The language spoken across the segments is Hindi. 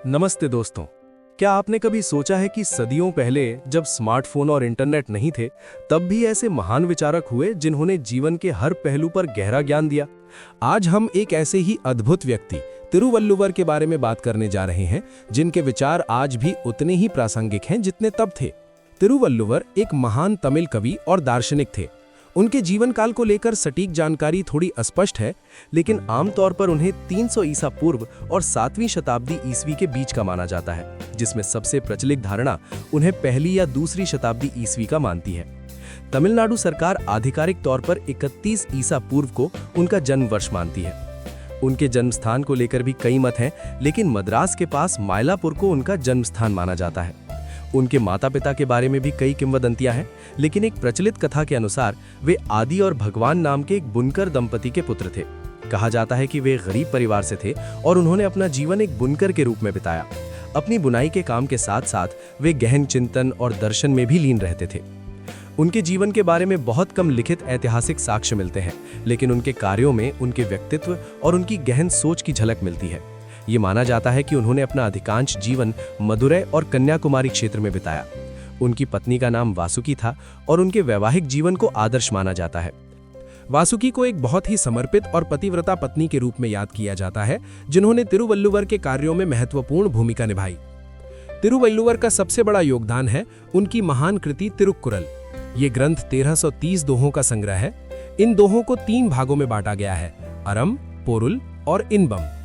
नमस्ते दोस्तों। क्या आपने कभी सोचा है कि सदियों पहले जब स्मार्टफोन और इंटरनेट नहीं थे, तब भी ऐसे महान विचारक हुए जिन्होंने जीवन के हर पहलू पर गहरा ज्ञान दिया। आज हम एक ऐसे ही अद्भुत व्यक्ति तिरुवल्लुवर के बारे में बात करने जा रहे हैं, जिनके विचार आज भी उतने ही प्रासंगिक हैं जितने तब थे। तिरुवल्लुवर एक महान तमिल कवि और दार्शनिक थे। उनके जीवन काल को लेकर सटीक जानकारी थोड़ी अस्पष्ट है, लेकिन आमतौर पर उन्हें 300 ईसा पूर्व और 7वीं शताब्दी ईस्वी के बीच का माना जाता है, जिसमें सबसे प्रचलित धारणा उन्हें पहली या दूसरी शताब्दी ईस्वी का मानती है। तमिलनाडु सरकार आधिकारिक तौर पर 31 ईसा पूर्व को उनका जन्म वर्ष मानती है। उनके जन्म स्थान को लेकर भी कई मत हैं, लेकिन मद्रास के पास मायलापुर को उनका जन्म स्थान माना जाता है। उनके माता पिता के बारे में भी कई किंवदंतियां हैं, लेकिन एक प्रचलित कथा के अनुसार वे आदि और भगवान नाम के एक बुनकर दंपति के पुत्र थे। कहा जाता है कि वे गरीब परिवार से थे और उन्होंने अपना जीवन एक बुनकर के रूप में बिताया। अपनी बुनाई के काम के साथ साथ वे गहन चिंतन और दर्शन में भी लीन रहते थे। उनके जीवन के बारे में बहुत कम लिखित ऐतिहासिक साक्ष्य मिलते हैं, लेकिन उनके कार्यों में उनके व्यक्तित्व और उनकी गहन सोच की झलक मिलती है। ये माना जाता है कि उन्होंने अपना अधिकांश जीवन मदुरै और कन्याकुमारी क्षेत्र में बिताया। उनकी पत्नी का नाम वासुकी था और उनके वैवाहिक जीवन को आदर्श माना जाता है। वासुकी को एक बहुत ही समर्पित और पतिव्रता पत्नी के रूप में याद किया जाता है, जिन्होंने तिरुवल्लुवर के कार्यों में महत्वपूर्ण भूमिका निभाई। तिरुवल्लुवर का सबसे बड़ा योगदान है उनकी महान कृति तिरुक्कुरल। ये ग्रंथ 1330 दोहों का संग्रह है। इन दोहों को 3 भागों में बांटा गया है: अरम, पोरुल और इनबम।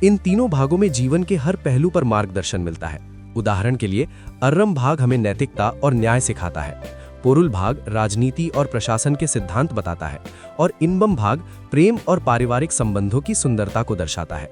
इन तीनों भागों में जीवन के हर पहलू पर मार्गदर्शन मिलता है। उदाहरण के लिए, अर्रम भाग हमें नैतिकता और न्याय सिखाता है, पोरुल भाग राजनीति और प्रशासन के सिद्धांत बताता है, और इनबम भाग प्रेम और पारिवारिक संबंधों की सुंदरता को दर्शाता है।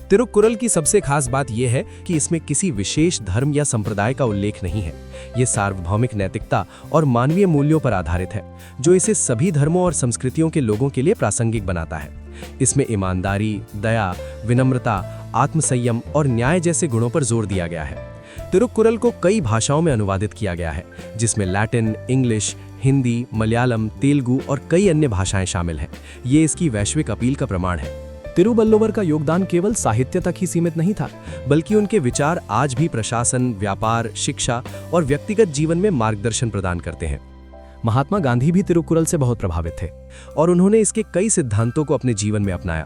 तिरुक्कुरल की सबसे खास बात यह है कि इसमें किसी विशेष धर्म या संप्रदाय का उल्लेख नहीं है। ये सार्वभौमिक नैतिकता और मानवीय मूल्यों पर आधारित है, जो इसे सभी धर्मों और संस्कृतियों के लोगों के लिए प्रासंगिक बनाता है। इसमें ईमानदारी, दया, विनम्रता, आत्मसंयम और न्याय जैसे गुणों पर जोर दिया गया है। तिरुक्कुरल को कई भाषाओं में अनुवादित किया गया है, जिसमें लैटिन, इंग्लिश, हिंदी, मलयालम, तेलुगु और कई अन्य भाषाएं शामिल हैं। ये इसकी वैश्विक अपील का प्रमाण है। तिरुवल्लुवर का योगदान केवल साहित्य तक ही सीमित नहीं था, बल्कि उनके विचार आज भी प्रशासन, व्यापार, शिक्षा और व्यक्तिगत जीवन में मार्गदर्शन प्रदान करते हैं। महात्मा गांधी भी तिरुक्कुरल से बहुत प्रभावित थे और उन्होंने इसके कई सिद्धांतों को अपने जीवन में अपनाया।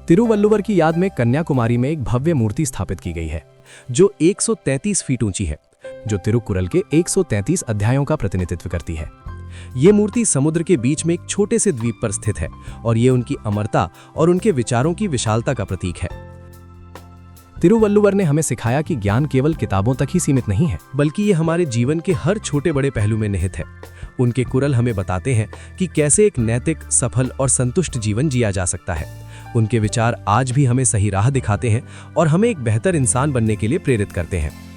तिरुवल्लुवर की याद में कन्याकुमारी में एक भव्य मूर्ति स्थापित की गई है, जो 133 फीट ऊंची है, जो तिरुक्कुरल के 133 अध्यायों का प्रतिनिधित्व करती है। ये मूर्ति समुद्र के बीच में एक छोटे से द्वीप पर स्थित है और ये उनकी अमरता और उनके विचारों की विशालता का प्रतीक है। तिरुवल्लुवर ने हमें सिखाया कि ज्ञान केवल किताबों तक ही सीमित नहीं है, बल्कि ये हमारे जीवन के हर छोटे बड़े पहलू में निहित है। उनके कुरल हमें बताते हैं कि कैसे एक नैतिक, सफल और संतुष्ट जीवन जिया जा सकता है। उनके विचार आज भी हमें सही राह दिखाते हैं और हमें एक बेहतर इंसान बनने के लिए प्रेरित करते हैं।